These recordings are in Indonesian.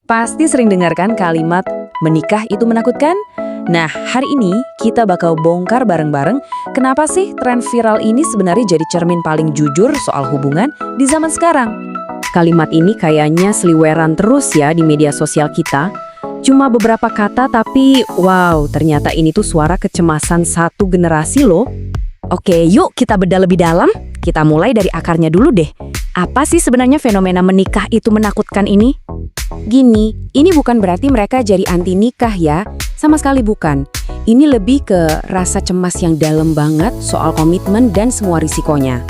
Pasti sering dengarkan kalimat menikah itu menakutkan? Nah, hari ini kita bakal bongkar bareng-bareng kenapa sih tren viral ini sebenarnya jadi cermin paling jujur soal hubungan di zaman sekarang. Kalimat ini kayaknya seliweran terus ya di media sosial kita. Cuma beberapa kata tapi wow, ternyata ini tuh suara kecemasan satu generasi loh. Oke, yuk kita bedah lebih dalam. Kita mulai dari akarnya dulu deh. Apa sih sebenarnya fenomena menikah itu menakutkan ini? Gini, ini bukan berarti mereka jadi anti nikah ya. Sama sekali bukan. Ini lebih ke rasa cemas yang dalam banget soal komitmen dan semua risikonya.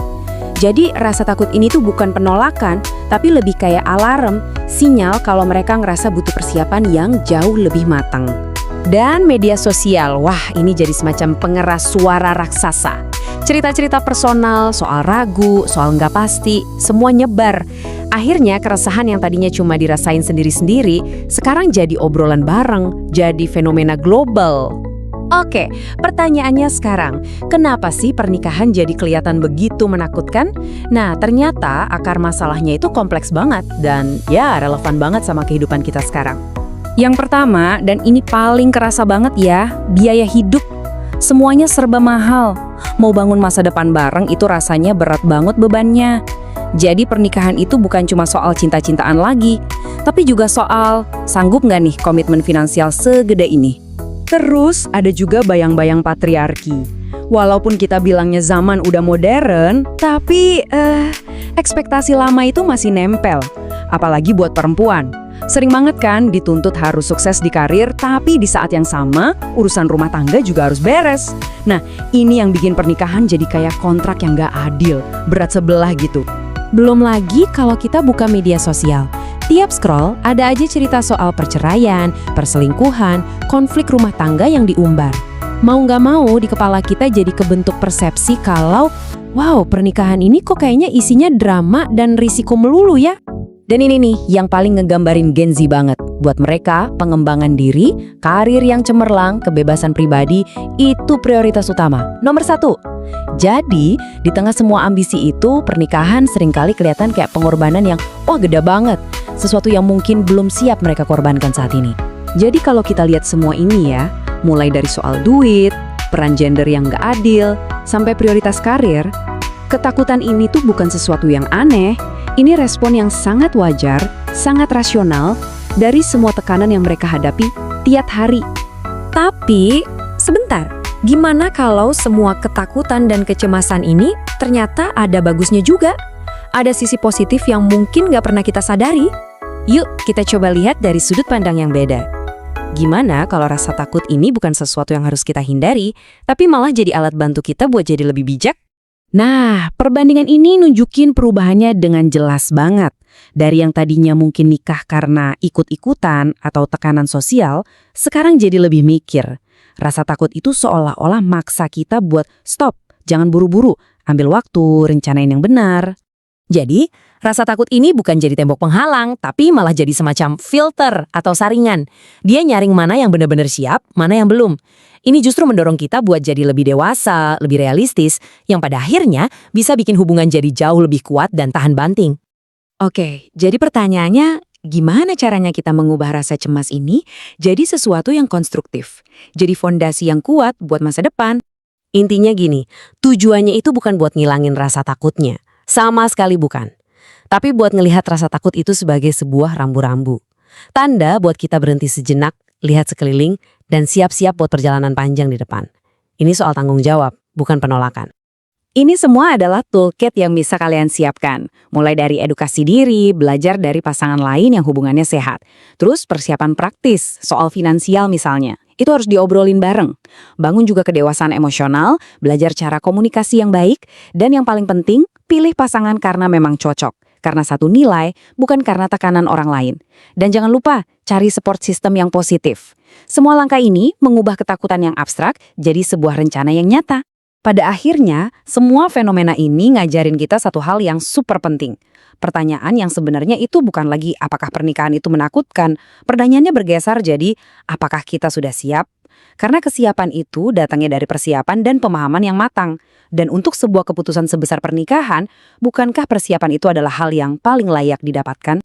Jadi rasa takut ini tuh bukan penolakan, tapi lebih kayak alarm, sinyal kalau mereka ngerasa butuh persiapan yang jauh lebih matang. Dan media sosial, wah ini jadi semacam pengeras suara raksasa. Cerita-cerita personal, soal ragu, soal nggak pasti, semua nyebar. Akhirnya keresahan yang tadinya cuma dirasain sendiri-sendiri, sekarang jadi obrolan bareng, jadi fenomena global. Oke, pertanyaannya sekarang, kenapa sih pernikahan jadi kelihatan begitu menakutkan? Nah, ternyata akar masalahnya itu kompleks banget dan ya relevan banget sama kehidupan kita sekarang. Yang pertama, dan ini paling kerasa banget ya, biaya hidup. Semuanya serba mahal. Mau bangun masa depan bareng itu rasanya berat banget bebannya. Jadi pernikahan itu bukan cuma soal cinta-cintaan lagi, tapi juga soal sanggup nggak nih komitmen finansial segede ini. Terus ada juga bayang-bayang patriarki. Walaupun kita bilangnya zaman udah modern, tapi ekspektasi lama itu masih nempel. Apalagi buat perempuan. Sering banget kan dituntut harus sukses di karir, tapi di saat yang sama urusan rumah tangga juga harus beres. Nah, ini yang bikin pernikahan jadi kayak kontrak yang nggak adil, berat sebelah gitu. Belum lagi kalau kita buka media sosial. Tiap scroll ada aja cerita soal perceraian, perselingkuhan, konflik rumah tangga yang diumbar. Mau nggak mau di kepala kita jadi kebentuk persepsi kalau wow, pernikahan ini kok kayaknya isinya drama dan risiko melulu ya. Dan ini nih yang paling ngegambarin Gen Z banget. Buat mereka, pengembangan diri, karir yang cemerlang, kebebasan pribadi, itu prioritas utama. Nomor 1. Jadi, di tengah semua ambisi itu, pernikahan seringkali kelihatan kayak pengorbanan yang wah gede banget. Sesuatu yang mungkin belum siap mereka korbankan saat ini. Jadi kalau kita lihat semua ini ya, mulai dari soal duit, peran gender yang gak adil, sampai prioritas karir, ketakutan ini tuh bukan sesuatu yang aneh. Ini respon yang sangat wajar, sangat rasional dari semua tekanan yang mereka hadapi tiap hari. Tapi, sebentar, gimana kalau semua ketakutan dan kecemasan ini ternyata ada bagusnya juga? Ada sisi positif yang mungkin nggak pernah kita sadari? Yuk, kita coba lihat dari sudut pandang yang beda. Gimana kalau rasa takut ini bukan sesuatu yang harus kita hindari, tapi malah jadi alat bantu kita buat jadi lebih bijak? Nah, perbandingan ini nunjukin perubahannya dengan jelas banget. Dari yang tadinya mungkin nikah karena ikut-ikutan atau tekanan sosial, sekarang jadi lebih mikir. Rasa takut itu seolah-olah maksa kita buat stop, jangan buru-buru, ambil waktu, rencanain yang benar. Jadi, rasa takut ini bukan jadi tembok penghalang, tapi malah jadi semacam filter atau saringan. Dia nyaring mana yang benar-benar siap, mana yang belum. Ini justru mendorong kita buat jadi lebih dewasa, lebih realistis, yang pada akhirnya bisa bikin hubungan jadi jauh lebih kuat dan tahan banting. Oke, jadi pertanyaannya, gimana caranya kita mengubah rasa cemas ini jadi sesuatu yang konstruktif? Jadi fondasi yang kuat buat masa depan? Intinya gini, tujuannya itu bukan buat ngilangin rasa takutnya. Sama sekali bukan. Tapi buat ngelihat rasa takut itu sebagai sebuah rambu-rambu. Tanda buat kita berhenti sejenak, lihat sekeliling, dan siap-siap buat perjalanan panjang di depan. Ini soal tanggung jawab, bukan penolakan. Ini semua adalah toolkit yang bisa kalian siapkan. Mulai dari edukasi diri, belajar dari pasangan lain yang hubungannya sehat. Terus persiapan praktis, soal finansial misalnya. Itu harus diobrolin bareng. Bangun juga kedewasaan emosional, belajar cara komunikasi yang baik, dan yang paling penting, pilih pasangan karena memang cocok. Karena satu nilai, bukan karena tekanan orang lain. Dan jangan lupa, cari support system yang positif. Semua langkah ini mengubah ketakutan yang abstrak jadi sebuah rencana yang nyata. Pada akhirnya, semua fenomena ini ngajarin kita satu hal yang super penting. Pertanyaan yang sebenarnya itu bukan lagi apakah pernikahan itu menakutkan. Pertanyaannya bergeser jadi, apakah kita sudah siap? Karena kesiapan itu datangnya dari persiapan dan pemahaman yang matang. Dan untuk sebuah keputusan sebesar pernikahan, bukankah persiapan itu adalah hal yang paling layak didapatkan?